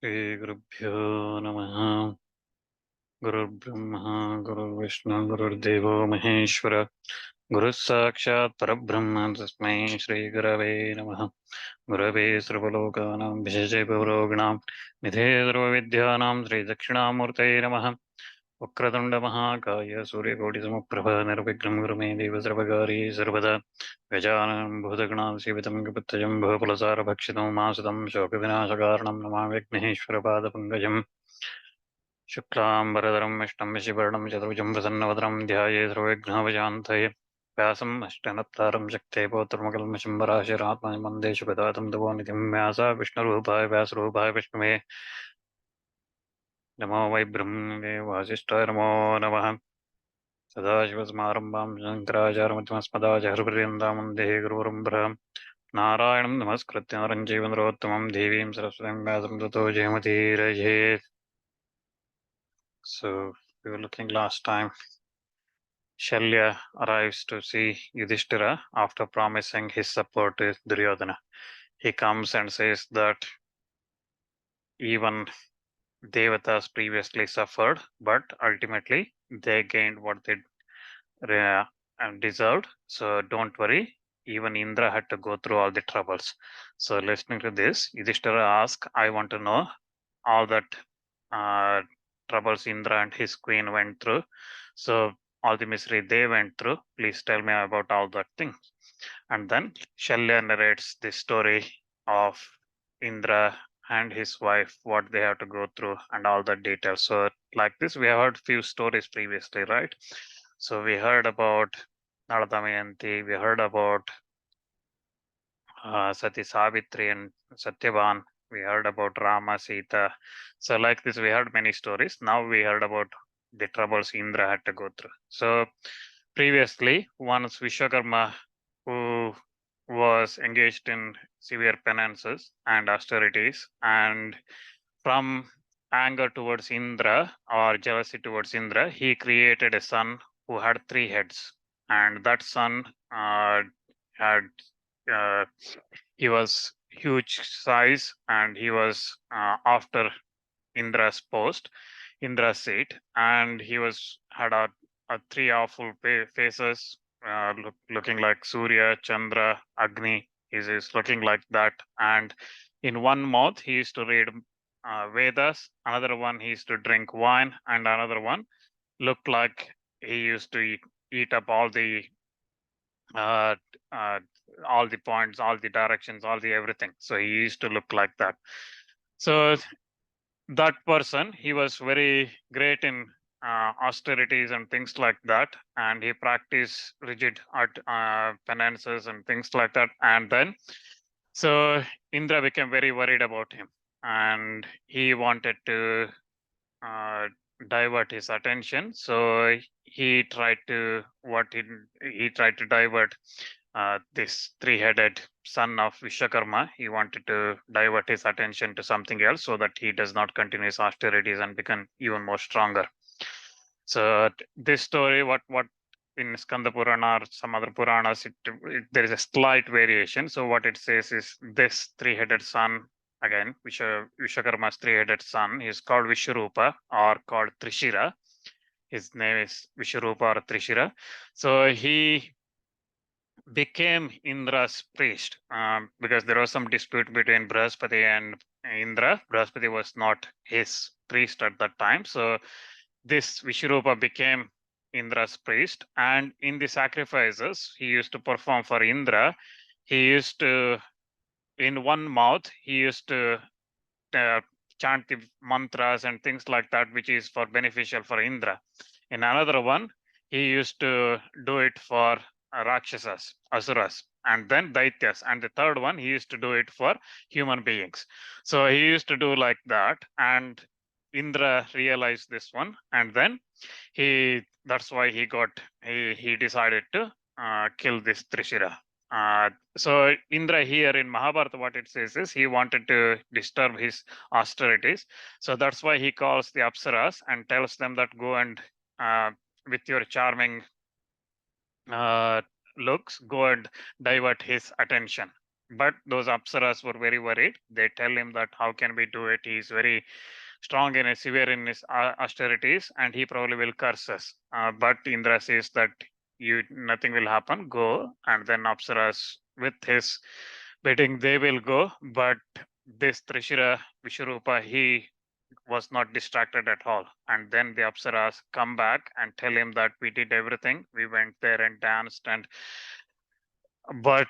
श्रीगुरुभ्यो नमः। गुरुर्ब्रह्मा गुरुर्विष्णु गुरुर्देवो महेश्वर गुरुः साक्षात् परब्रह्म तस्मै श्रीगुरवे नमः। गुरवे सर्वलोकानां विशेषे भवरोगिणां निधे सर्वविद्यानां श्रीदक्षिणामूर्तये नमः। वक्रतुण्डमहाकाय सूर्यकोटिसमप्रभ निर्विघ्नं कुरु मे देव सर्वकार्ये सर्वदा। गजाननं भूतगणां सेवितं कपित्थजं भवफलसारभक्षितं मासुतं शोकविनाशकारणं नमामि विघ्नेश्वरपादपङ्कजम्। शुक्लाम्बरधरं विष्णुं शशिवर्णं चतुर्भुजं प्रसन्नवदनं ध्यायेत् सर्वविघ्नोपशान्तये। व्यासम् अष्टनप्तारं शक्ते पौत्रमकल्मषं वराशिरात्मनि वन्दे शुभदातं तपोनिधिं व्यासा विष्णुरूपाय व्यासरूपाय विष्णवे नमो वै ब्रह्मणे वासिष्ठाय नमो नमः। सदाशिवसमारम्भां शङ्कराचार्यमध्यमस्मदाचार्यपर्यन्तां वन्दे गुरुपरम्परां। नारायणं नमस्कृत्य नरं चैव नरोत्तमं देवीं सरस्वतीं व्यासं ततो जयमुदीरयेत्. So we were looking last time. Shalya arrives to see Yudhishthira after promising his support to Duryodhana. He comes and says that even devatas previously suffered, but ultimately they gained what they deserved. So don't worry. Even Indra had to go through all the troubles. So listening to this, Yudhishthira asked, I want to know all that uh, troubles Indra and his queen went through. So all the misery they went through, please tell me about all that things. And then Shalya narrates the story of Indra and his wife, what they have to go through and all the details. So like this, we have heard few stories previously, right? So we heard about Naladamayanti, we heard about Sati Savitri and Satyavan, we heard about Rama, Sita. So like this, we heard many stories. Now we heard about the troubles Indra had to go through. So previously, once Vishwakarma, who was engaged in severe penances and austerities, and from anger towards Indra or jealousy towards Indra, he created a son who had three heads, and that son had uh, he was huge size, and he was after Indra's post, Indra's seat, and he was had a three awful faces, looking like Surya, Chandra, Agni. Is looking like that, and in one mouth he used to read Vedas, another one he used to drink wine, and another one looked like he used to eat up uh, uh, all the points, all the directions, all the everything. So he used to look like that. So that person, he was very great in austerities and things like that, and he practiced rigid art penances and things like that. And then, so Indra became very worried about him, and he wanted to uh, divert his attention. So he tried to he tried to divert this three-headed son of Vishwakarma. He wanted to divert his attention to something else so that he does not continue his austerities and become even more stronger. So this story, what in Skanda Purana or some other Puranas, there is a slight variation. So what it says is this three-headed son, again, Vishwakarma's three-headed son, is called Visvarupa or called Trishira. His name is Visvarupa or Trishira. So he became Indra's priest because there was some dispute between Brihaspati and Indra. Brihaspati was not his priest at that time. So this Visvarupa became Indra's priest. And in the sacrifices he used to perform for Indra, he used to, in one mouth, he used to uh, chant the mantras and things like that, which is for beneficial for Indra. In another one, he used to do it for Rakshasas, Asuras, and then Daityas. And the third one, he used to do it for human beings. So he used to do like that. And Indra realized this one. And then that's why he decided to kill this Trishira. So Indra here in Mahabharata, what it says is he wanted to disturb his austerities. So that's why he calls the Apsaras and tells them that go and with your charming uh, looks, go and divert his attention. But those apsaras were very worried. They tell him that how can we do it? He is very strong and severe in his austerities, and he probably will curse us. But Indra says that you nothing will happen. Go, and then apsaras with his bidding they will go. But this Trishira Visvarupa, he was not distracted at all. And then the apsaras come back and tell him that we did everything. We went there and danced, and but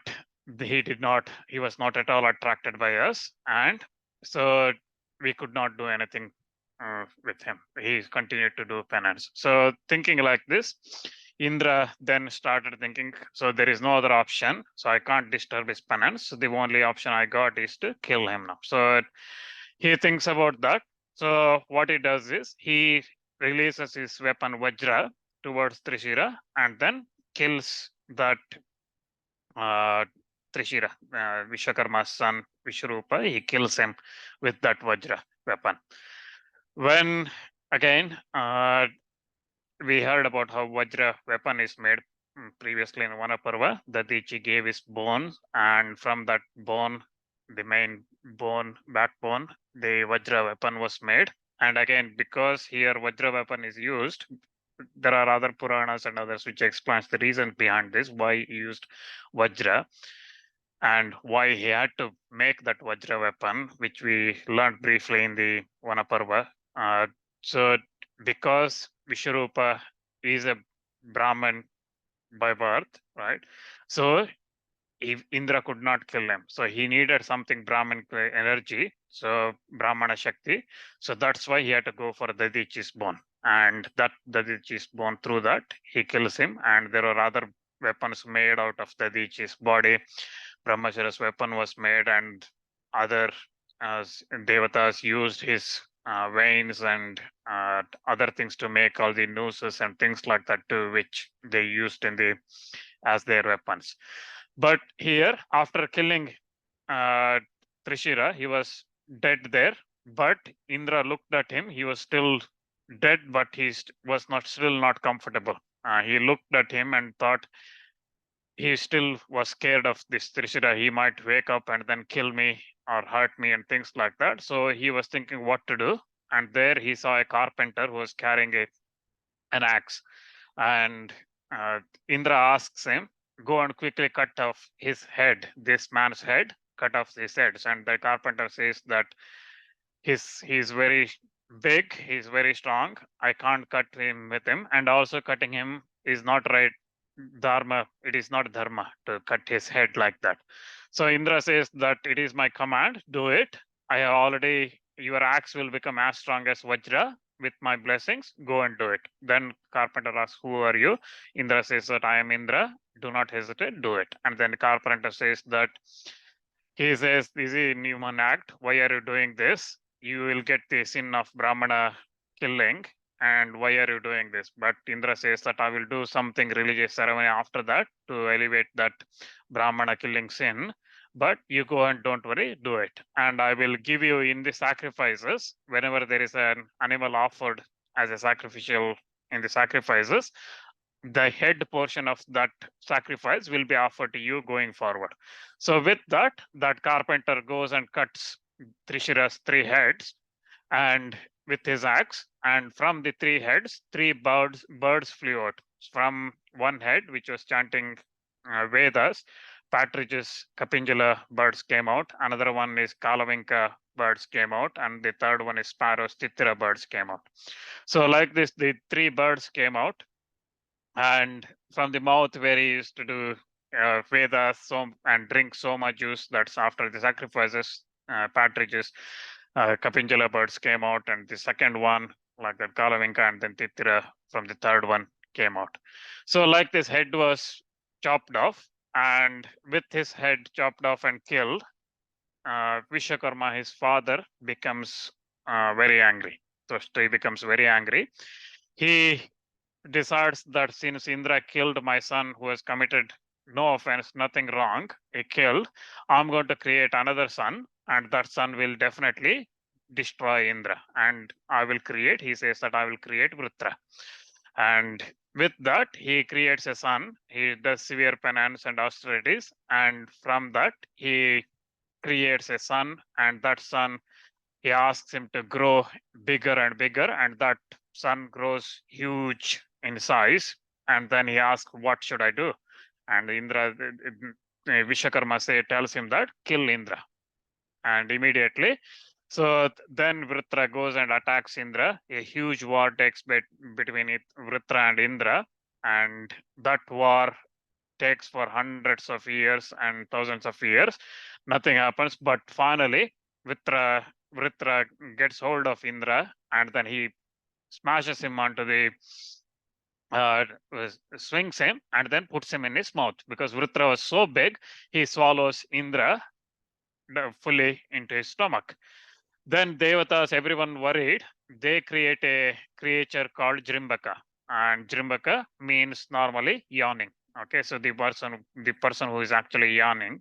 he did not. He was not at all attracted by us, and so we could not do anything with him. He continued to do penance. So thinking like this, Indra then started thinking, so there is no other option. So I can't disturb his penance. So the only option I got is to kill him now. So he thinks about that. So what he does is he releases his weapon Vajra towards Trishira and then kills that uh, Trishira, Vishwakarma's son Vishwarupa. He kills him with that Vajra weapon. When again, we heard about how Vajra weapon is made previously in Parva. Dadichi gave his bone, and from that bone, the main bone, backbone, the Vajra weapon was made. And again, because here Vajra weapon is used, there are other Puranas and others which explains the reason behind this, why he used Vajra and why he had to make that Vajra weapon, which we learned briefly in the Vanaparva. So because Vishwarupa is a Brahman by birth, right? So if Indra could not kill him, so he needed something Brahman energy, so Brahmana Shakti. So that's why he had to go for Dadichi's bone. And that Dadichi's bone, through that, he kills him. And there are other weapons made out of Dadichi's body. Brahmachara's weapon was made, and other devatas used his veins and other things to make all the nooses and things like that too, which they used in the as their weapons. But here, after killing Trishira, he was dead there. But Indra looked at him. He was still dead, but he was not still not comfortable. He looked at him and thought he still was scared of this Trishira. He might wake up and then kill me or hurt me and things like that. So he was thinking what to do. And there he saw a carpenter who was carrying an axe. And Indra asks him, go and quickly cut off his head, this man's head, cut off his head. And the carpenter says that he's very big, he's very strong. I can't cut him with him. And also cutting him is not right. Dharma, it is not dharma to cut his head like that. So Indra says that it is my command, do it. I have already, your axe will become as strong as Vajra with my blessings, go and do it. Then carpenter asks, who are you? Indra says that I am Indra, do not hesitate, do it. And then the carpenter says that, he says, this is a human act, why are you doing this? You will get the sin of Brahmana killing, and why are you doing this? But Indra says that I will do something religious ceremony after that to elevate that Brahmana killing sin. But you go and don't worry, do it. And I will give you in the sacrifices, whenever there is an animal offered as a sacrificial in the sacrifices, the head portion of that sacrifice will be offered to you going forward. So with that, that carpenter goes and cuts Trishira's 3 heads and with his axe, and from the 3 heads, 3 birds flew out. From one head, which was chanting Vedas, Partridge's Kapinjala birds came out. Another one is Kalavinka birds came out, and the third one is Sparrow's Titira birds came out. So like this, the 3 birds came out, and from the mouth where he used to do Vedas and drink soma juice, that's after the sacrifices, partridges, Kapinjala birds came out, and the second one, like that Kalavinka, and then Titira from the third one came out. So like this head was chopped off, and with his head chopped off and killed, Vishwakarma, his father, becomes very angry. So he becomes very angry. He decides that since Indra killed my son who has committed no offense, nothing wrong, he killed, I'm going to create another son, and that son will definitely destroy Indra. And I will create, he says that I will create Vritra. And with that, he creates a son. He does severe penance and austerities, and from that, he creates a son, and that son, he asks him to grow bigger and bigger, and that son grows huge in size. And then he asks, "What should I do?" And Indra, Vishwakarma tells him that kill Indra, and immediately. So then Vritra goes and attacks Indra. A huge war takes between Vritra and Indra, and that war takes for hundreds of years and thousands of years. Nothing happens, but finally, Vritra gets hold of Indra, and then he smashes him onto the uh, swings him and then puts him in his mouth, because Vritra was so big, he swallows Indra fully into his stomach. Then devatas, everyone worried, they create a creature called Jrimbhika, and Jrimbhika means normally yawning. Okay, so the person who is actually yawning,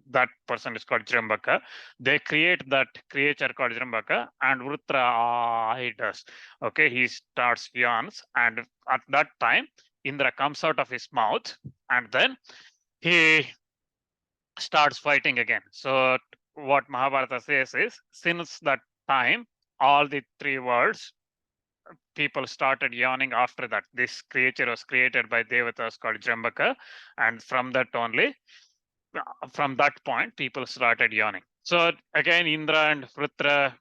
that person is called Jrimbhika. They create that creature called Jrimbhika, and Vritra, he does. Okay, he starts yawns, and at that time, Indra comes out of his mouth, and then he starts fighting again. So what Mahabharata says is, since that time, all the three worlds, people started yawning after that. This creature was created by devatas called Jambaka, and from that only, from that point, people started yawning. So again, Indra and Vritra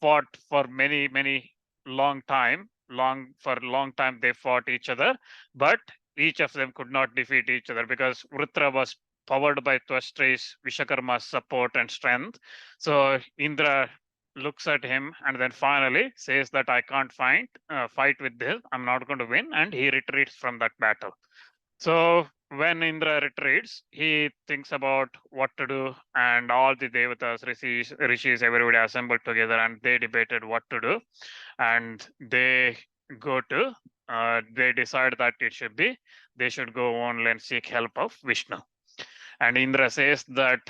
fought for many long time. For a long time, they fought each other, but each of them could not defeat each other, because Vritra was powered by Twastri's Vishakarma's support and strength. So Indra looks at him and then finally says that I can't fight with this. I'm not going to win, and he retreats from that battle. So when Indra retreats, he thinks about what to do, and all the devatas, rishis, everybody assembled together, and they debated what to do, and they decide that they should go only and seek help of Vishnu. And Indra says that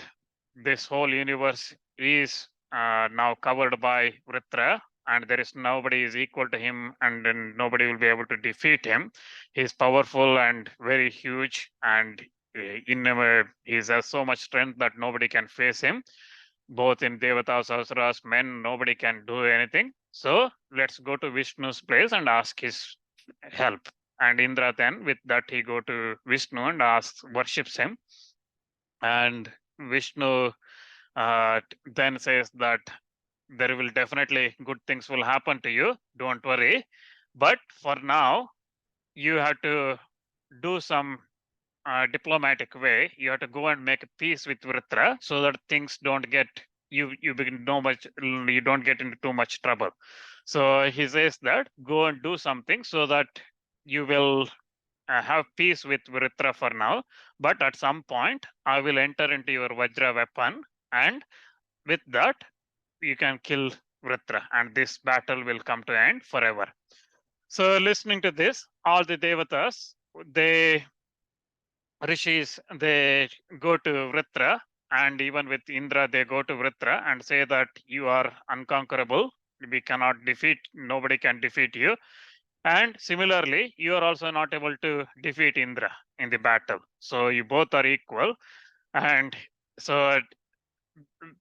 this whole universe is now covered by Vritra, and there is nobody is equal to him, and then nobody will be able to defeat him. He's powerful and very huge, and he has so much strength that nobody can face him. Both in Devatas, Asuras, men, nobody can do anything. So let's go to Vishnu's place and ask his help. And Indra then, with that, he go to Vishnu and worships him. And Vishnu then says that there will definitely good things will happen to you. Don't worry. But for now, you have to do some diplomatic way. You have to go and make a peace with Vritra, so that things don't get you don't get into too much trouble. So he says that go and do something so that you will have peace with Vritra for now, but at some point I will enter into your Vajra weapon, and with that you can kill Vritra, and this battle will come to end forever. So listening to this, all the devatas, they rishis, they go to Vritra, and even with Indra, they go to Vritra and say that you are unconquerable. We cannot defeat, nobody can defeat you. And similarly, you are also not able to defeat Indra in the battle. So you both are equal. And so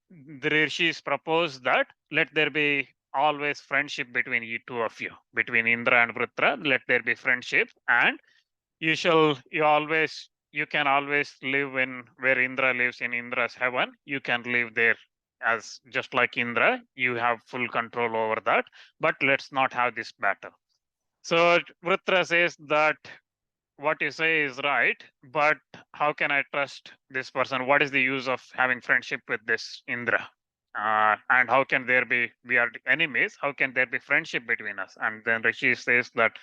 the rishis propose that let there be always friendship between you two of you, between Indra and Vritra. Let there be friendship, and you can always live in where Indra lives, in Indra's heaven. You can live there as just like Indra. You have full control over that. But let's not have this battle. So Vritra says that what you say is right, but how can I trust this person? What is the use of having friendship with this Indra? And how can we are enemies? How can there be friendship between us? And then Rishi says that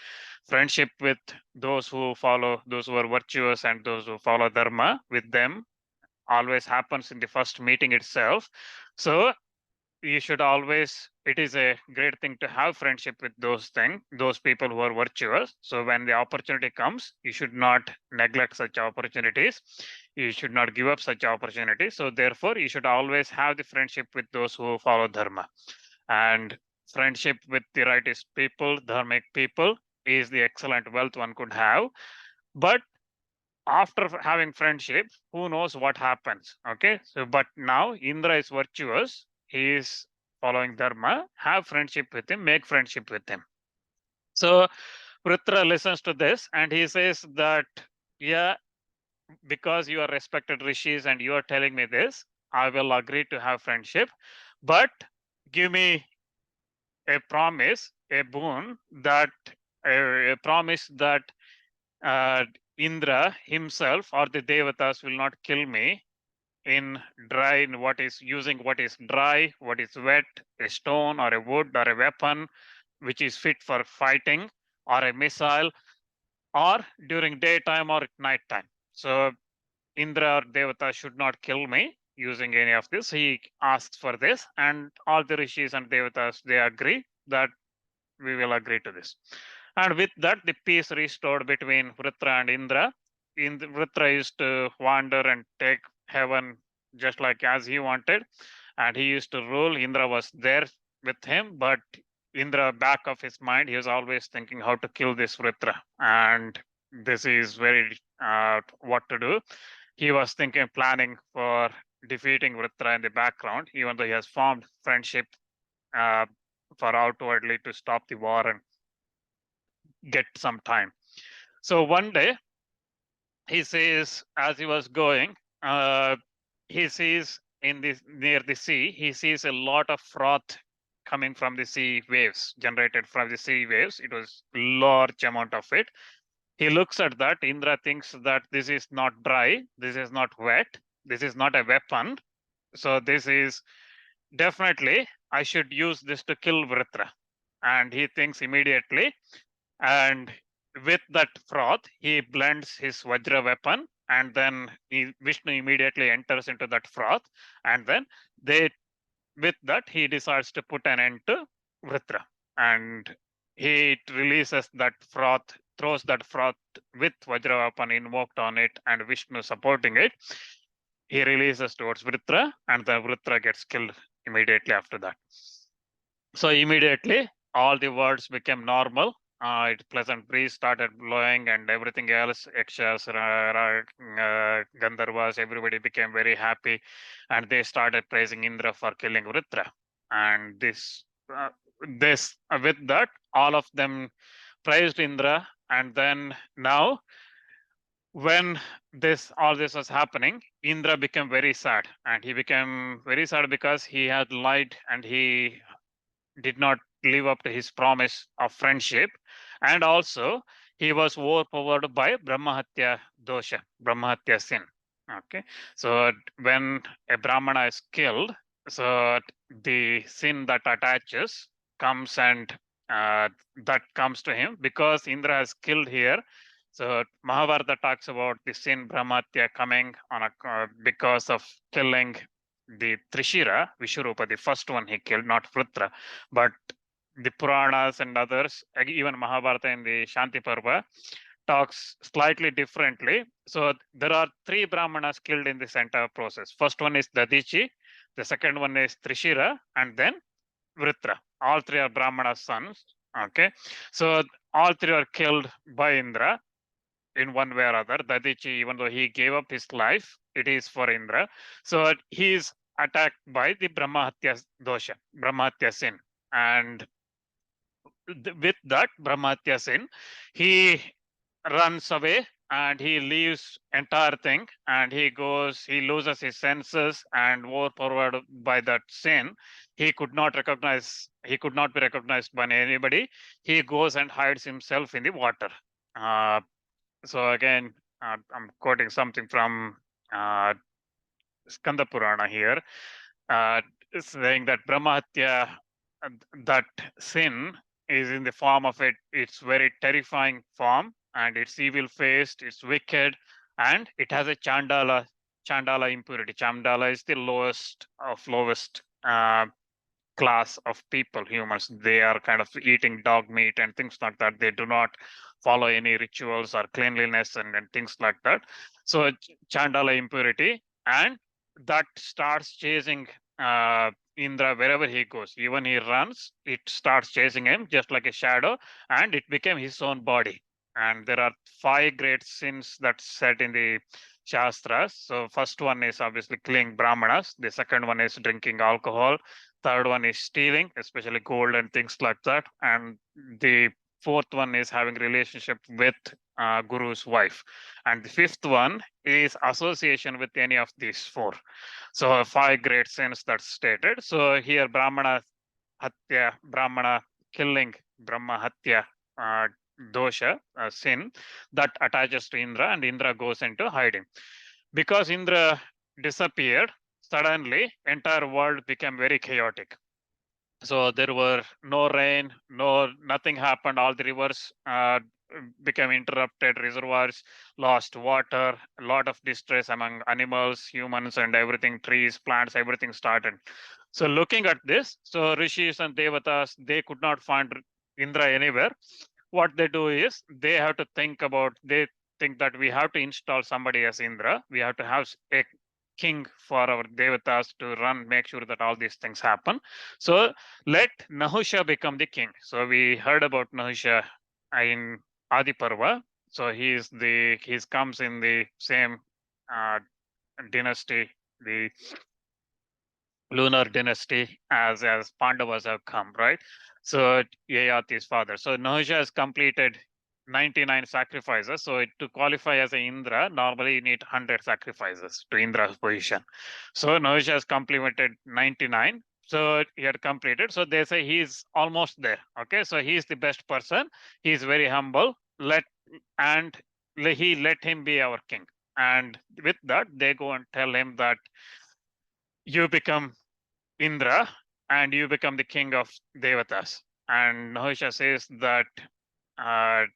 friendship with those who are virtuous and those who follow dharma, with them always happens in the first meeting itself. So you should always, it is a great thing to have friendship with those people who are virtuous. So when the opportunity comes, you should not neglect such opportunities. You should not give up such opportunities. So therefore, you should always have the friendship with those who follow dharma. And friendship with the righteous people, dharmic people, is the excellent wealth one could have. But after having friendship, who knows what happens? Okay. So, but now Indra is virtuous. He is following Dharma. Have friendship with him, make friendship with him. So Vritra listens to this and he says that, yeah, because you are respected rishis and you are telling me this, I will agree to have friendship, but give me a promise, a boon that a promise that uh, Indra himself or the devatas will not kill me in dry, in what is using what is dry, what is wet, a stone or a wood or a weapon which is fit for fighting or a missile or during daytime or at night time. So Indra or Devata should not kill me using any of this. He asks for this, and all the rishis and devatas they agree that we will agree to this. And with that, the peace restored between Vritra and Indra. Vritra used to wander and take heaven just like as he wanted, and he used to rule. Indra was there with him, but Indra, back of his mind, he was always thinking how to kill this Vritra, and this is very what to do. He was thinking, planning for defeating Vritra in the background, even though he has formed friendship uh, for outwardly to stop the war and get some time. So one day, he says, as he was going, he sees in the near the sea, he sees a lot of froth coming from the sea waves, generated from the sea waves. It was large amount of it. He looks at that. Indra thinks that this is not dry, this is not wet, this is not a weapon. So this is definitely I should use this to kill Vritra. And he thinks immediately, and with that froth, he blends his Vajra weapon, and then Vishnu immediately enters into that froth, and then they, with that, he decides to put an end to Vritra, and he releases that froth, throws that froth with Vajra weapon invoked on it, and Vishnu supporting it. He releases towards Vritra, and the Vritra gets killed immediately after that. So immediately, all the words became normal. Pleasant breeze started blowing, and everything else, Yakshas, Gandharvas, everybody became very happy, and they started praising Indra for killing Vritra. And with that, all of them praised Indra. And then now, when this all this was happening, Indra became very sad, and he became very sad because he had lied and he did not live up to his promise of friendship. And also, he was overpowered by Brahma-hatya dosha, Brahma-hatya sin. Okay. So when a Brahmana is killed, so the sin that attaches comes and that comes to him because Indra has killed here. So Mahabharata talks about the sin Brahma-hatya coming on because of killing the Trishira, Visvarupa, the first one he killed, not Vritra, but the Puranas and others, even Mahabharata in the Shanti Parva, talks slightly differently. So there are three Brahmanas killed in this entire process. First one is Dadichi, the second one is Trishira, and then Vritra. All three are Brahmana's sons. Okay, so all three are killed by Indra in one way or other. Dadichi, even though he gave up his life, it is for Indra. So he is attacked by the Brahma-hatya dosha, Brahma-hatya sin. And with that Brahma-hatya sin, he runs away and he leaves entire thing, and he loses his senses, and overpowered by that sin, he could not be recognized by anybody. He goes and hides himself in the water. Uh, so again, I'm quoting something from uh, Skanda Purana here, uh, saying that Brahma-hatya, that sin is in the form of its very terrifying form, and it's evil faced, it's wicked, and it has a Chandala impurity. Chandala is the lowest of lowest class of people, humans. They are kind of eating dog meat and things like that. They do not follow any rituals or cleanliness and things like that. So Chandala impurity, and that starts chasing Indra wherever he goes. Even he runs, it starts chasing him just like a shadow, and it became his own body. And there are 5 great sins that's said in the Shastras. So first one is obviously killing Brahmanas. The second one is drinking alcohol. Third one is stealing, especially gold and things like that. And the fourth one is having relationship with Guru's wife. And the fifth one is association with any of these four. So 5 great sins that's stated. So here Brahma-hatya, Brahmana killing, Brahma-hatya dosha, sin that attaches to Indra, and Indra goes into hiding. Because Indra disappeared, suddenly entire world became very chaotic. So there were no rain, nothing happened. All the rivers became interrupted, reservoirs lost water, a lot of distress among animals, humans, and everything, trees, plants, everything started. So looking at this, so rishis and devatas, they could not find Indra anywhere. What they do is they have to they think that we have to install somebody as Indra. We have to have a king for our devatas to run, make sure that all these things happen. So let Nahusha become the king. So we heard about Nahusha in Adi Parva. So he's comes in the same uh, dynasty, the lunar dynasty, as Pandavas have come, right? So Yayati's father. So Nahusha has completed 99 sacrifices. So to qualify as an Indra, normally you need 100 sacrifices to Indra's position. So Nahusha has completed 99. So he had completed. So they say he's almost there. Okay, so he's the best person. He's very humble. And he let him be our king. And with that, they go and tell him that you become Indra and you become the king of devatas. And Nahusha says that uh,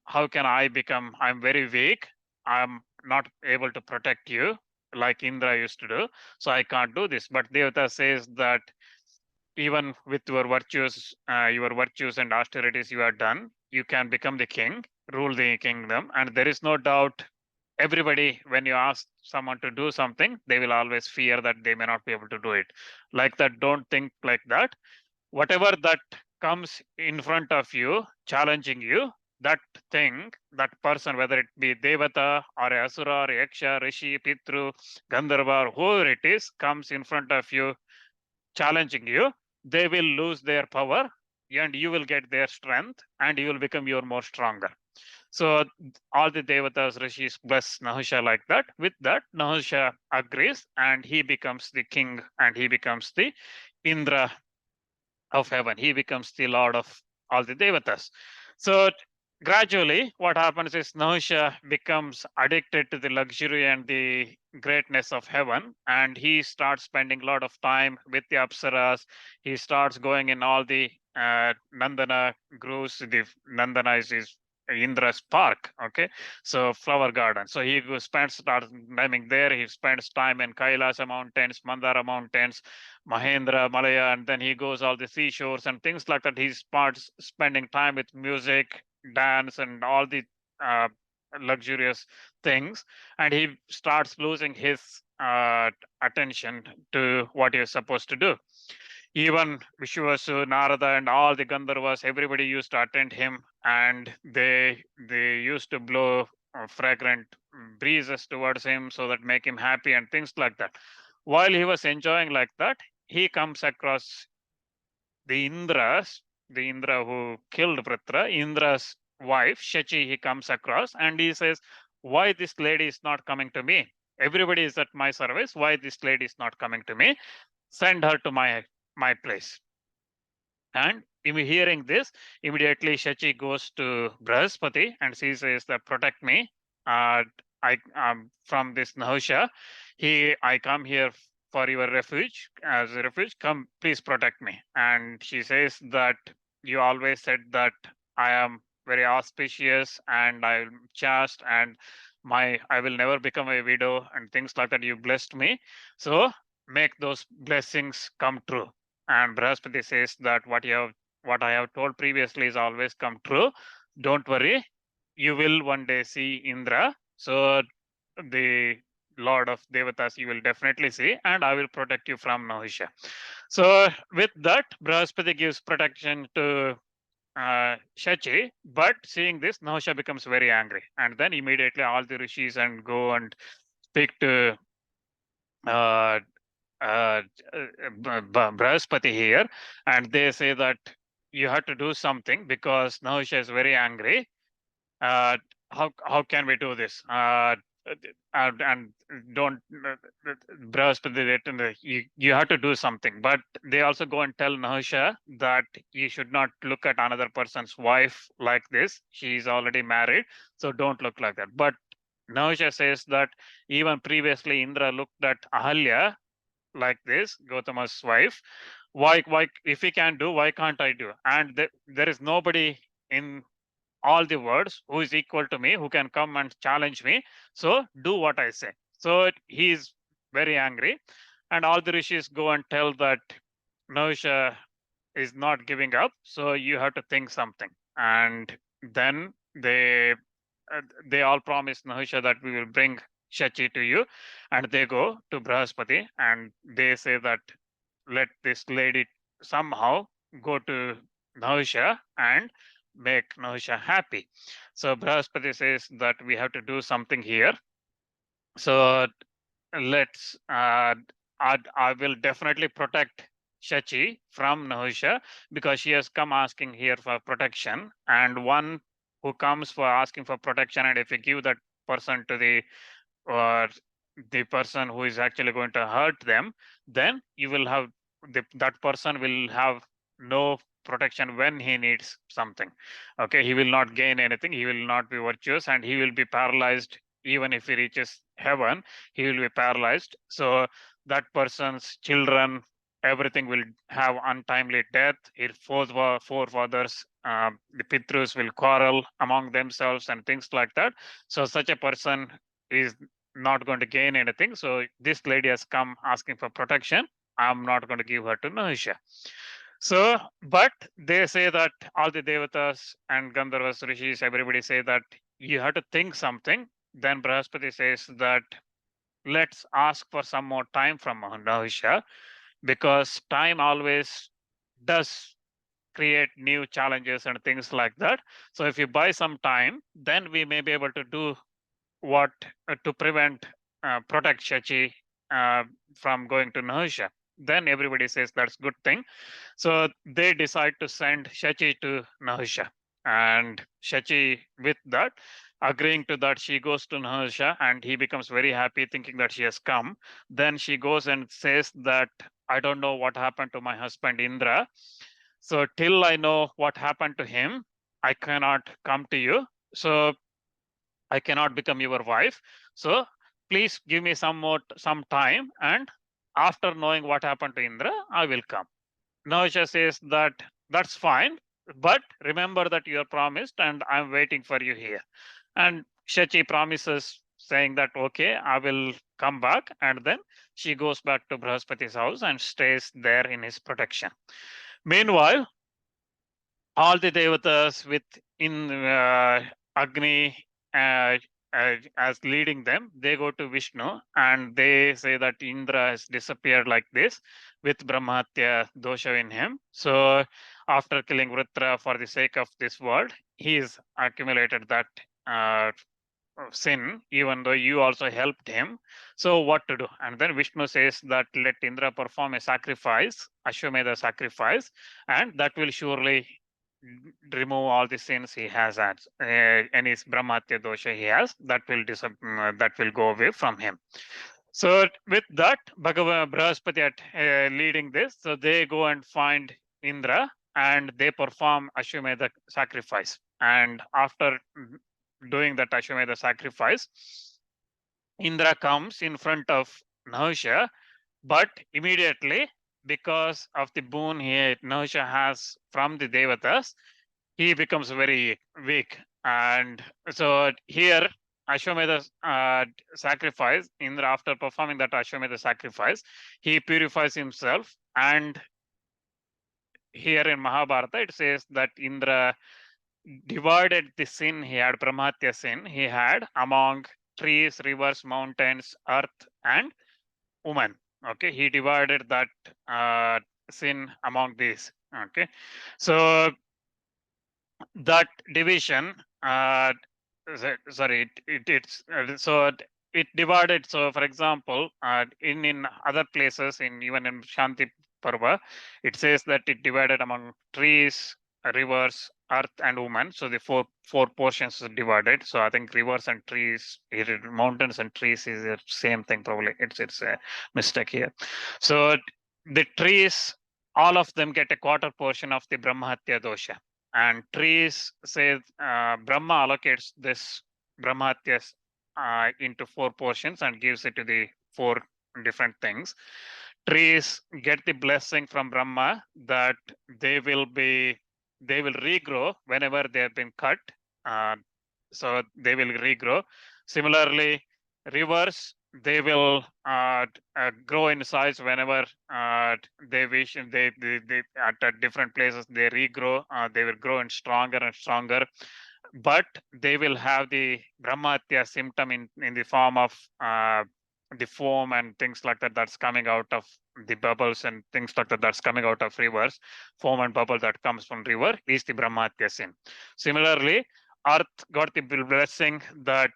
how can I become? I'm very weak. I'm not able to protect you like Indra used to do. So I can't do this. But Devata says that even with your virtues and austerities you have done, you can become the king, rule the kingdom. And there is no doubt everybody, when you ask someone to do something, they will always fear that they may not be able to do it. Like that, don't think like that. Whatever that comes in front of you, challenging you, that thing, that person, whether it be Devata or Asura or Yaksha, Rishi, Pitru, Gandharva, or whoever it is, comes in front of you, challenging you, they will lose their power and you will get their strength and you will become your more stronger. So all the devatas, rishis bless Nahusha like that. With that, Nahusha agrees and he becomes the king and he becomes the Indra of heaven. He becomes the lord of all the devatas. So gradually, what happens is Nahusha becomes addicted to the luxury and the greatness of heaven, and he starts spending a lot of time with the apsaras. He starts going in all the Nandana groves. The Nandana is Indra's park, okay? So flower garden. So he spends starts timing there. He spends time in Kailasa mountains, Mandara mountains, Mahendra, Malaya, and then he goes all the seashores and things like that. He starts spending time with music, dance, and all the uh, luxurious things, and he starts losing his attention to what he is supposed to do. Even Vishvasu, Narada, and all the Gandharvas, everybody used to attend him, and they used to blow fragrant breezes towards him so that make him happy and things like that. While he was enjoying like that, he comes across the the Indra who killed Vritra, Indra's wife, Shachi, he comes across and he says, why this lady is not coming to me? Everybody is at my service. Why this lady is not coming to me? Send her to my place. And hearing this, immediately Shachi goes to Brihaspati and she says that protect me. I from this Nahusha. I come here for your refuge as a refuge. Come, please protect me. And she says that you always said that I am very auspicious and I'm chaste and I will never become a widow and things like that. You blessed me. So make those blessings come true. And Brihaspati says that what I have told previously is always come true. Don't worry, you will one day see Indra. So the Lord of Devatas, you will definitely see, and I will protect you from Nahusha. So with that, Brihaspati gives protection to Shachi, but seeing this, Nahusha becomes very angry, and then immediately all the rishis and go and speak to uh, Brihaspati here, and they say that you have to do something because Nahusha is very angry. Uh, how can we do this? And don't Brihaspati written you have to do something, but they also go and tell Nahusha that you should not look at another person's wife like this. She's already married, so don't look like that. But Nahusha says that even previously Indra looked at Ahalya like this, Gautama's wife. Why, if he can do, why can't I do? And there is nobody in all the words who is equal to me, who can come and challenge me. So do what I say. So he is very angry. And all the rishis go and tell that Nahusha is not giving up. So you have to think something. And then they all promise Nahusha that we will bring Shachi to you. And they go to Brihaspati and they say that let this lady somehow go to Nahusha and make Nahusha happy. So Brihaspati says that we have to do something here. So let's I will definitely protect Shachi from Nahusha because she has come asking here for protection, and one who comes for asking for protection, and if you give that person to or the person who is actually going to hurt them, then you will have that person will have no protection when he needs something. Okay, he will not gain anything, he will not be virtuous, and he will be paralyzed. Even if he reaches heaven, he will be paralyzed. So that person's children, everything will have untimely death. His forefathers, the Pitrus will quarrel among themselves and things like that. So such a person is not going to gain anything. So this lady has come asking for protection. I'm not going to give her to Nahusha. So, but they say that all the devatas and Gandharvas, rishis, everybody say that you have to think something. Then Brihaspati says that let's ask for some more time from Nahusha because time always does create new challenges and things like that. So if you buy some time, then we may be able to do what to protect Shachi from going to Nahusha. Then everybody says that's good thing. So they decide to send Shachi to Nahusha. And Shachi, with that, agreeing to that, she goes to Nahusha and he becomes very happy thinking that she has come. Then she goes and says that I don't know what happened to my husband Indra. So till I know what happened to him, I cannot come to you. So I cannot become your wife. So please give me some time, and after knowing what happened to Indra, I will come. Nahusha says that that's fine, but remember that you are promised, and I'm waiting for you here. And Shachi promises, saying that okay, I will come back, and then she goes back to Brihaspati's house and stays there in his protection. Meanwhile, all the devatas with in Agni as leading them, they go to Vishnu and they say that Indra has disappeared like this with Brahma-hatya dosha in him. So after killing Vritra for the sake of this world, he's accumulated that uh, sin, even though you also helped him. So what to do? And then Vishnu says that let Indra perform a sacrifice, Ashwamedha sacrifice, and that will surely remove all the sins he has had, any Brahmatya dosha he has, that will go away from him. So with that, Bhagavan Brihaspati leading this, so they go and find Indra and they perform Ashwamedha sacrifice. And after doing that Ashwamedha sacrifice, Indra comes in front of Nahusha, but immediately, because of the boon Nahusha has from the Devatas, he becomes very weak. And so here, Ashwamedha sacrifice, Indra, after performing that Ashwamedha sacrifice, he purifies himself. And here in Mahabharata, it says that Indra divided the sin he had, Brahma-hatya sin he had, among trees, rivers, mountains, earth, and woman. Okay, he divided that sin among these. Okay, so that division, sorry, it's so it divided. So, for example, in other places, in even in Shanti Parva, it says that it divided among trees, rivers, earth, and woman. So the four portions are divided. So I think rivers and trees, mountains and trees is the same thing. Probably it's a mistake here. So the trees, all of them get a quarter portion of the Brahma-hatya dosha, and trees say Brahma allocates this Brahma-hatya into four portions and gives it to the four different things. Trees get the blessing from Brahma that they will regrow whenever they have been cut. Uh, so they will regrow. Similarly, rivers, they will grow in size whenever they wish. They at different places they regrow. They will grow and stronger, but they will have the Brahmatya symptom in the form of the foam and things like that that's coming out of the bubbles and things like that that's coming out of rivers. Foam and bubble that comes from river is the Brahmatya sin. Similarly, earth got the blessing that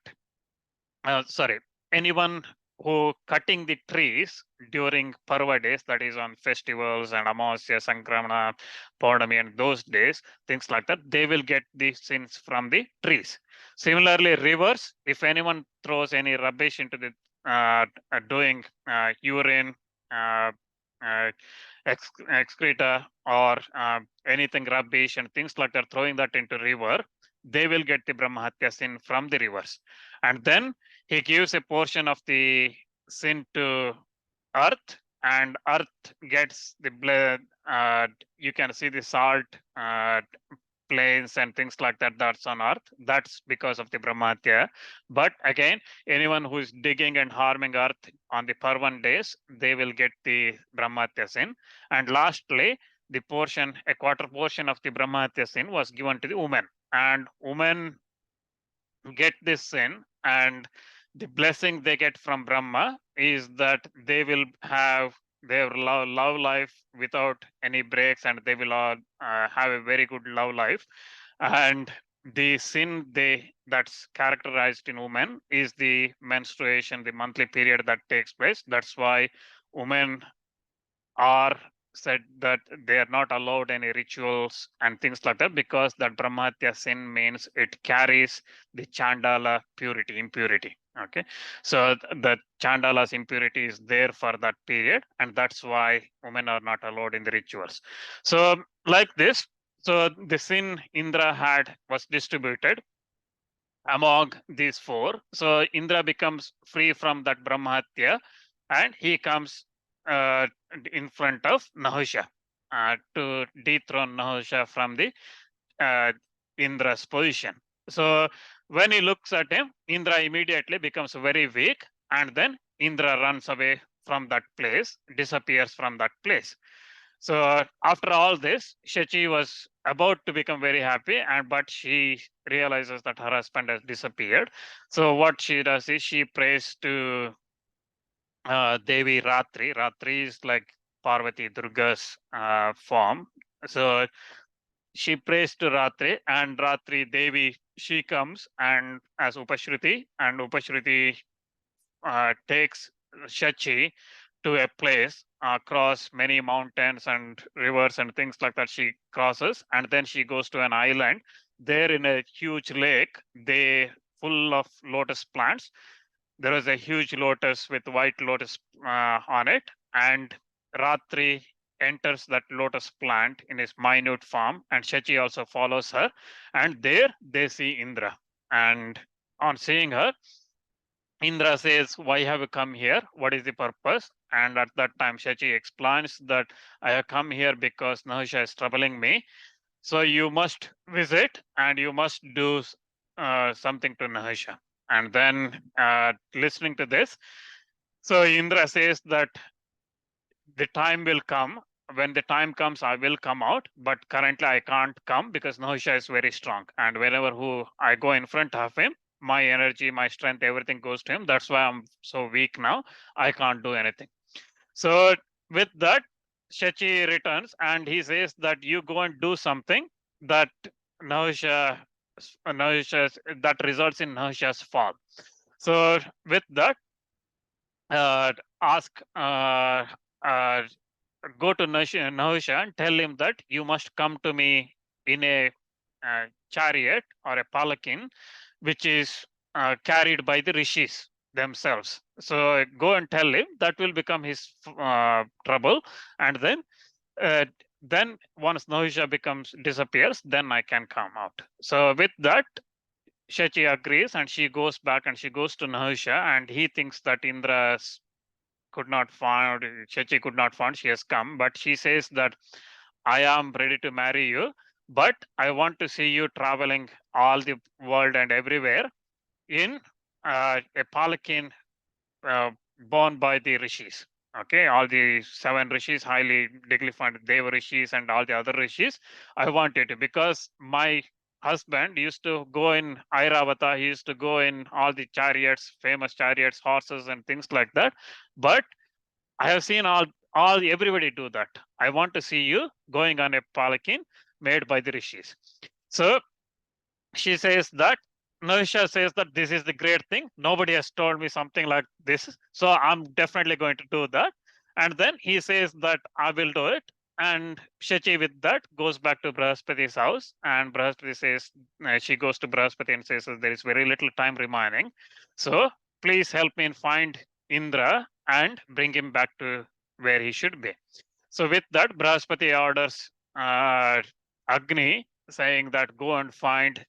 sorry, anyone who cutting the trees during Parva days, that is on festivals and Amasya, Sankramana, Paurnami, and those days, things like that, they will get the sins from the trees. Similarly, rivers, if anyone throws any rubbish into the doing urine, uh, uh, excreta, or anything rubbish and things like that, throwing that into river, they will get the Brahma-hatya sin from the rivers. And then he gives a portion of the sin to earth, and earth gets the blood. You can see the salt plains and things like that that's on earth. That's because of the Brahmatya. But again, anyone who is digging and harming earth on the Parvan days, they will get the Brahmatya sin. And lastly, the portion, a quarter portion of the Brahmatya sin was given to the woman, and women get this sin, and the blessing they get from Brahma is that they will have their love life without any breaks, and they will all have a very good love life. And the sin that's characterized in women is the menstruation, the monthly period that takes place. That's why women are said that they are not allowed any rituals and things like that, because that Brahmatya sin means it carries the Chandala impurity. Okay, so the Chandala's impurity is there for that period, and that's why women are not allowed in the rituals. So, like this, so the sin Indra had was distributed among these four. So Indra becomes free from that Brahmatya, and he comes uh, in front of Nahusha to dethrone Nahusha from the uh, Indra's position. So when he looks at him, Indra immediately becomes very weak, and then Indra runs away from that place, disappears from that place. So after all this, Shachi was about to become very happy, and but she realizes that her husband has disappeared. So what she does is she prays to Devi Ratri. Ratri is like Parvati Durga's form. So she prays to Ratri, and Ratri Devi, she comes and as Upashruti, and Upashruti takes Shachi to a place across many mountains and rivers and things like that. She crosses, and then she goes to an island. There in a huge lake, they full of lotus plants. There is a huge lotus with white lotus on it, and Ratri enters that lotus plant in his minute form, and Shachi also follows her. And there they see Indra, and on seeing her, Indra says, "Why have you come here? What is the purpose?" And at that time, Shachi explains that I have come here because Nahusha is troubling me. So you must visit and you must do something to Nahusha. And then listening to this, so Indra says that the time will come. When the time comes, I will come out, but currently I can't come because Nahusha is very strong. And whenever who I go in front of him, my energy, my strength, everything goes to him. That's why I'm so weak now. I can't do anything. So with that, Shachi returns and he says that you go and do something that Nahusha, Nahusha that results in Nahusha's fall. So with that, uh, ask uh, go to Nahusha and tell him that you must come to me in a chariot or a palanquin, which is carried by the rishis themselves. So go and tell him, that will become his trouble, and then once Nahusha becomes disappears, then I can come out. So with that, Shachi agrees and she goes back and she goes to Nahusha and he thinks that Indra could not find, Shachi could not find, she has come, but she says that I am ready to marry you, but I want to see you traveling all the world and everywhere in a palanquin uh, born by the rishis. Okay, all the 7 rishis, highly dignified Deva rishis, and all the other rishis. I want it because my husband used to go in Airavata, he used to go in all the chariots, famous chariots, horses, and things like that. But I have seen all everybody do that. I want to see you going on a palanquin made by the rishis. So she says that Nahusha says that this is the great thing. Nobody has told me something like this. So I'm definitely going to do that. And then he says that I will do it. And Shachi with that goes back to Brihaspati's house. And Brihaspati says, she goes to Brihaspati and says that there is very little time remaining. So please help me find Indra and bring him back to where he should be. So with that, Brihaspati orders Agni saying that go and find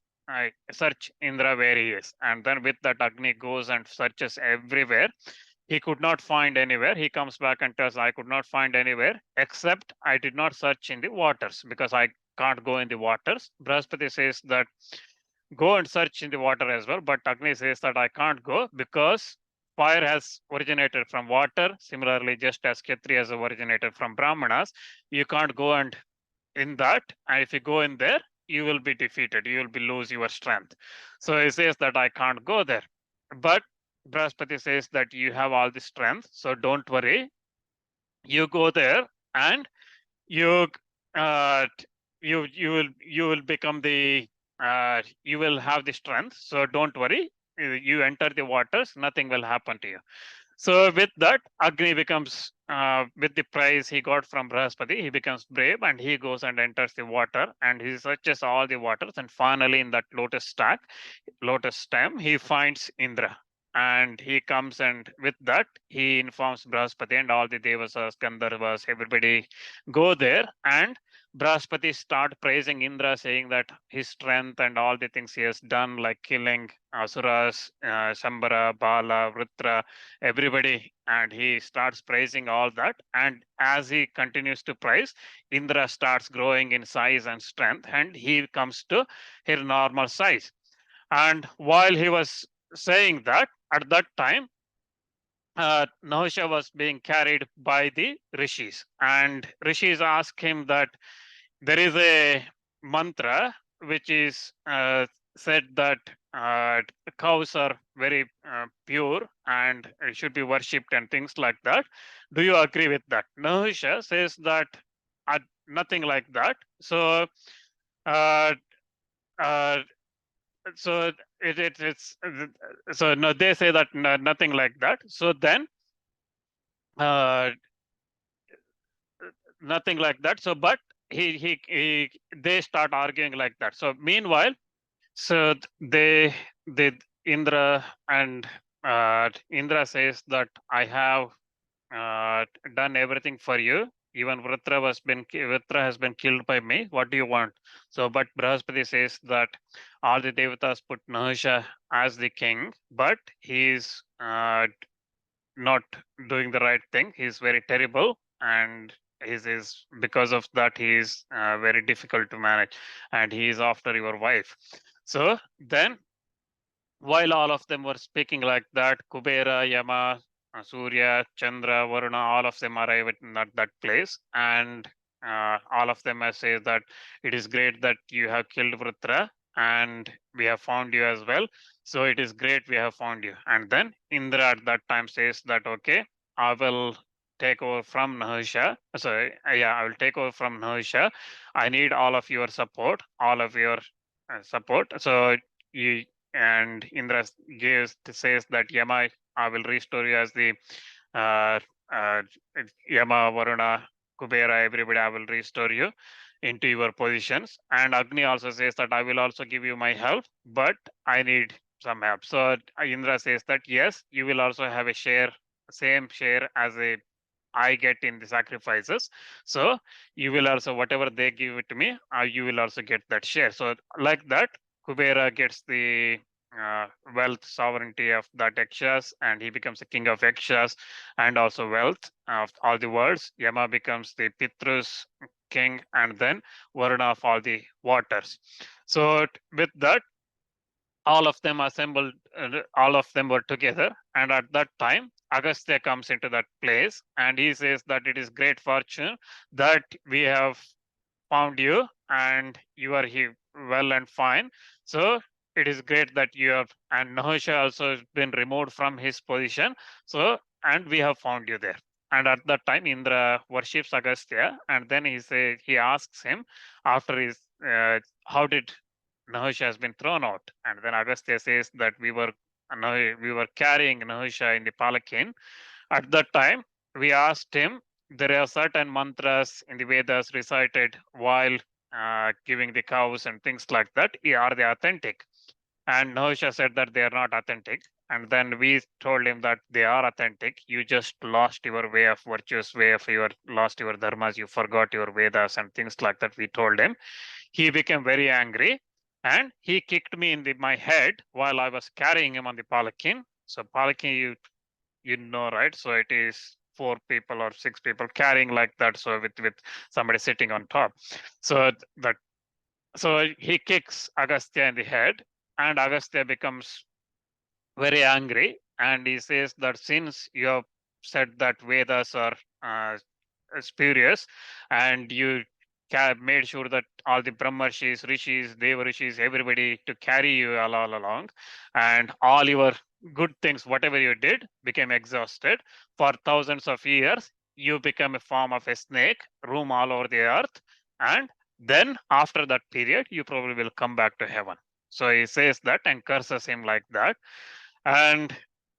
search Indra where he is. And then with that, Agni goes and searches everywhere. He could not find anywhere. He comes back and tells, I could not find anywhere except I did not search in the waters because I can't go in the waters. Brihaspati says that go and search in the water as well. But Agni says that I can't go because fire has originated from water. Similarly, just as Kshatriya has originated from Brahmanas, you can't go and in that, and if you go in there, you will be defeated, you will be lose your strength. So he says that I can't go there, but Brihaspati says that you have all the strength, so don't worry, you go there and you uh, you will become the you will have the strength, so don't worry, you enter the waters, nothing will happen to you. So with that, Agni becomes, with the prize he got from Brihaspati, he becomes brave and he goes and enters the water and he searches all the waters. And finally, in that lotus stem, he finds Indra. And he comes and with that, he informs Brihaspati and all the Devasas, Gandharvas, everybody go there. And Brihaspati start praising Indra, saying that his strength and all the things he has done, like killing Asuras, Shambara, Bala, Vritra, everybody, and he starts praising all that. And as he continues to praise, Indra starts growing in size and strength and he comes to his normal size. And while he was saying that, at that time, Nahusha was being carried by the rishis, and rishis ask him that there is a mantra which is said that cows are very pure and should be worshipped and things like that. Do you agree with that? Nahusha says that nothing like that. So, uh, uh, so it's no, they say that nothing like that. So then, uh, nothing like that. So, but he they start arguing like that. So meanwhile, so they Indra and Indra says that I have done everything for you. Even Vritra has been killed by me. What do you want? So, but Brihaspati says that all the devatas put Nahusha as the king, but he's not doing the right thing. He's very terrible, and is because of that he is very difficult to manage, and he is after your wife. So then, while all of them were speaking like that, Kubera, Yama, Surya, Chandra, Varuna, all of them arrive at that place, and all of them say that it is great that you have killed Vritra, and we have found you as well. So it is great we have found you. And then Indra at that time says that, okay, I will take over from Nahusha. Sorry, yeah, I will take over from Nahusha. I need all of your support, all of your support. So you and Indra gives says that Yama, I will restore you as the uh, uh, Yama, Varuna, Kubera, everybody, I will restore you into your positions. And Agni also says that I will also give you my help, but I need some help. So Indra says that yes, you will also have a share, same share as a I get in the sacrifices. So you will also whatever they give it to me, you will also get that share. So like that, Kubera gets the wealth sovereignty of that Yakshas, and he becomes the king of Yakshas and also wealth of all the worlds. Yama becomes the Pitrus king, and then Varuna of all the waters. So with that, all of them assembled, all of them were together. And at that time, Agastya comes into that place and he says that it is great fortune that we have found you and you are here well and fine. So it is great that you have, and Nahusha also has been removed from his position. So, and we have found you there. And at that time, Indra worships Agastya, and then he asks him after his, how did Nahusha has been thrown out? And then Agastya says that we were carrying Nahusha in the palanquin. At that time, we asked him, there are certain mantras in the Vedas recited while giving the cows and things like that. Are they authentic? And Nahusha said that they are not authentic. And then we told him that they are authentic. You just lost your way of virtuous way of your lost your dharmas. You forgot your Vedas and things like that. We told him. He became very angry and he kicked me in my head while I was carrying him on the palanquin. So palanquin, you know, right? So it is 4 people or 6 people carrying like that. So with somebody sitting on top. So that so he kicks Agastya in the head, and Agastya becomes very angry, and he says that since you have said that Vedas are uh, spurious, and you made sure that all the Brahmarshis, Rishis, Deva Rishis, everybody to carry you all along, and all your good things, whatever you did, became exhausted. For thousands of years, you become a form of a snake, roam all over the earth, and then after that period, you probably will come back to heaven. So he says that and curses him like that. And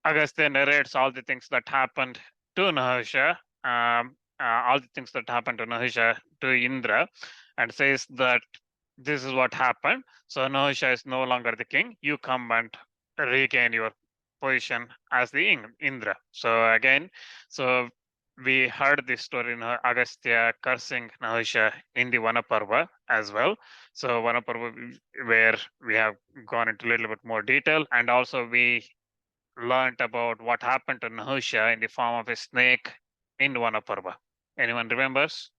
Agastya narrates all the things that happened to Nahusha, all the things that happened to Nahusha to Indra, and says that this is what happened. So Nahusha is no longer the king. You come and regain your position as the Indra. So again, so we heard this story in Agastya cursing Nahusha in the Vanaparva as well. So Vanaparva, where we have gone into a little bit more detail, and also we learned about what happened to Nahusha in the form of a snake in Vanaparva. Anyone remembers?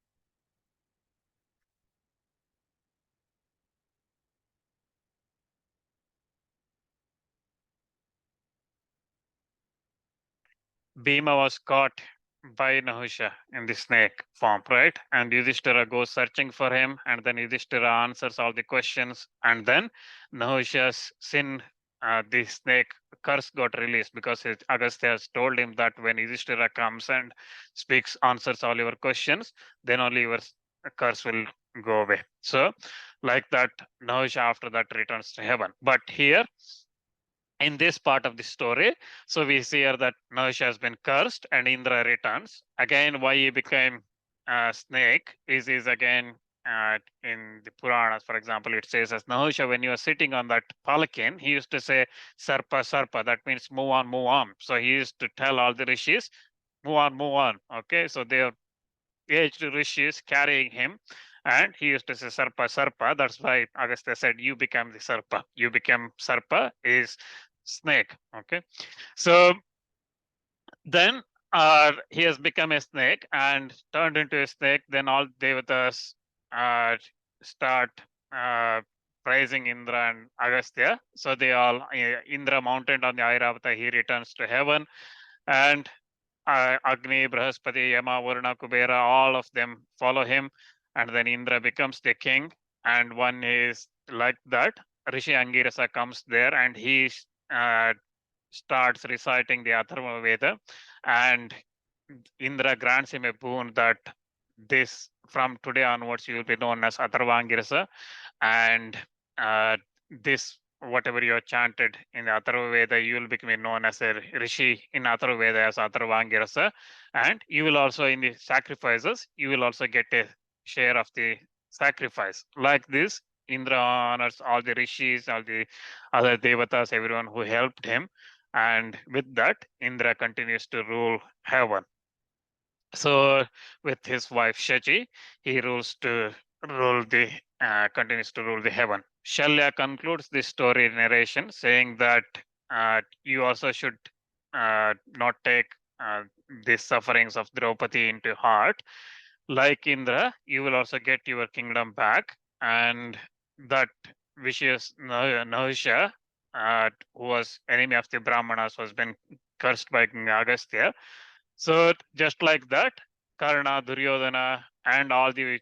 Bhima was caught by Nahusha in the snake form, right? And Yudhishthira goes searching for him, and then Yudhishthira answers all the questions, and then Nahusha's sin, the snake curse got released because Agastya has told him that when Yudhishthira comes and speaks, answers all your questions, then only your curse will go away. So, like that, Nahusha after that returns to heaven. But here, in this part of the story, so we see here that Nahusha has been cursed and Indra returns. Again, why he became a snake is again in the Puranas, for example, it says as Nahusha, when you are sitting on that palanquin, he used to say Sarpa, Sarpa, that means move on, move on. So he used to tell all the rishis, move on, move on. Okay, so they are aged rishis carrying him. And he used to say Sarpa, Sarpa. That's why Agastya said, you become the Sarpa. You become Sarpa is snake. Okay. So then he has become a snake and turned into a snake. Then all devatas uh, start uh, praising Indra and Agastya. So they all, Indra mounted on the Airavata, he returns to heaven. And Agni, Brihaspati, Yama, Varuna, Kubera, all of them follow him. And then Indra becomes the king. And one is like that. Rishi Angirasa comes there and he starts reciting the Atharva Veda, and Indra grants him a boon that this from today onwards you will be known as Atharvangirasa, and this whatever you have chanted in the Atharva Veda, you will become known as a rishi in Atharva Veda as Atharvangirasa, and you will also in the sacrifices you will also get a share of the sacrifice. Like this, Indra honors all the rishis, all the other devatas, everyone who helped him, and with that, Indra continues to rule heaven. So, with his wife Shachi, he continues to rule the heaven. Shalya concludes this story narration saying that you also should not take the sufferings of Draupadi into heart. Like Indra, you will also get your kingdom back, and that vicious Nahusha, who was enemy of the Brahmanas, was been cursed by King Agastya. So just like that, Karna, Duryodhana, and all the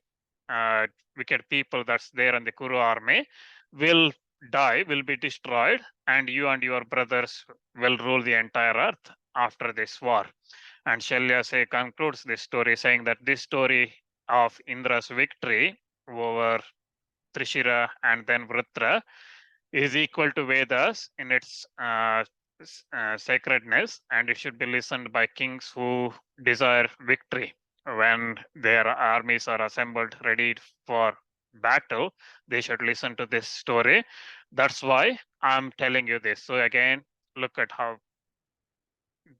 uh, wicked people that's there in the Kuru army will die, will be destroyed, and you and your brothers will rule the entire earth after this war. And Shalya concludes this story saying that this story of Indra's victory over Trishira and then Vritra is equal to Vedas in its sacredness, and it should be listened by kings who desire victory. When their armies are assembled ready for battle, they should listen to this story. That's why I'm telling you this. So, again, look at how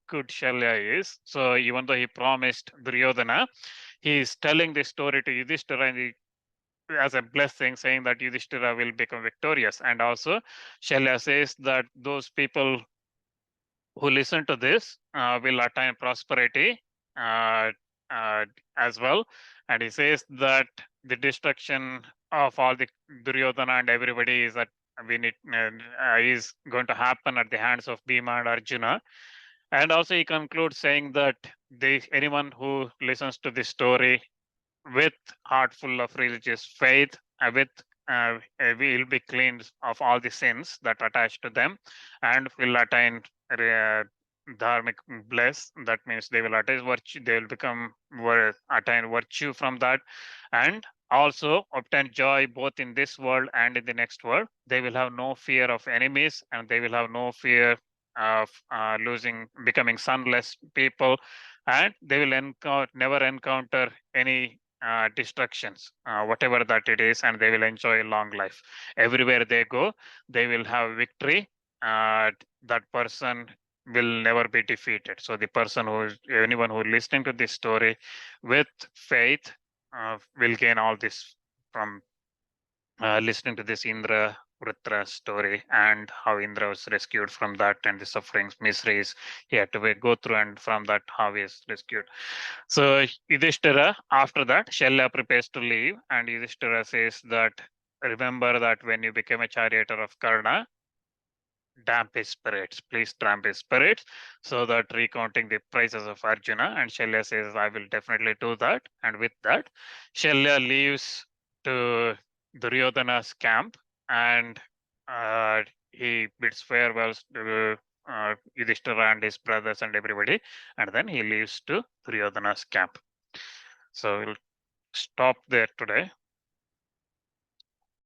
good Shalya is. So, even though he promised Duryodhana, he is telling this story to Yudhishthira as a blessing, saying that Yudhishthira will become victorious. And also, Shalya says that those people who listen to this will attain prosperity uh, uh, as well. And he says that the destruction of all the Duryodhana and everybody is that we need is going to happen at the hands of Bhima and Arjuna. And also, he concludes saying that anyone who listens to this story with heart full of religious faith, will be cleansed of all the sins that attach to them, and will attain dharmic bliss. That means they will attain virtue. They will attain virtue from that, and also obtain joy both in this world and in the next world. They will have no fear of enemies, and they will have no fear of becoming sunless people, and they will never encounter any destructions, whatever that it is, and they will enjoy a long life. Everywhere they go, they will have victory. That person will never be defeated. So anyone who is listening to this story with faith will gain all this from listening to this Indra Vritra story, and how Indra was rescued from that and the sufferings, miseries he had to go through, and from that how he is rescued. So Yudhishthira, after that, Shalya prepares to leave, and Yudhishthira says that remember that when you became a charioteer of Karna, damp his spirits, please damp his spirits, so that recounting the praises of Arjuna. And Shalya says, I will definitely do that. And with that, Shalya leaves to Duryodhana's camp, and he bids farewells to Yudhishthira and his brothers and everybody, and then he leaves to Duryodhana's camp. So we'll stop there today.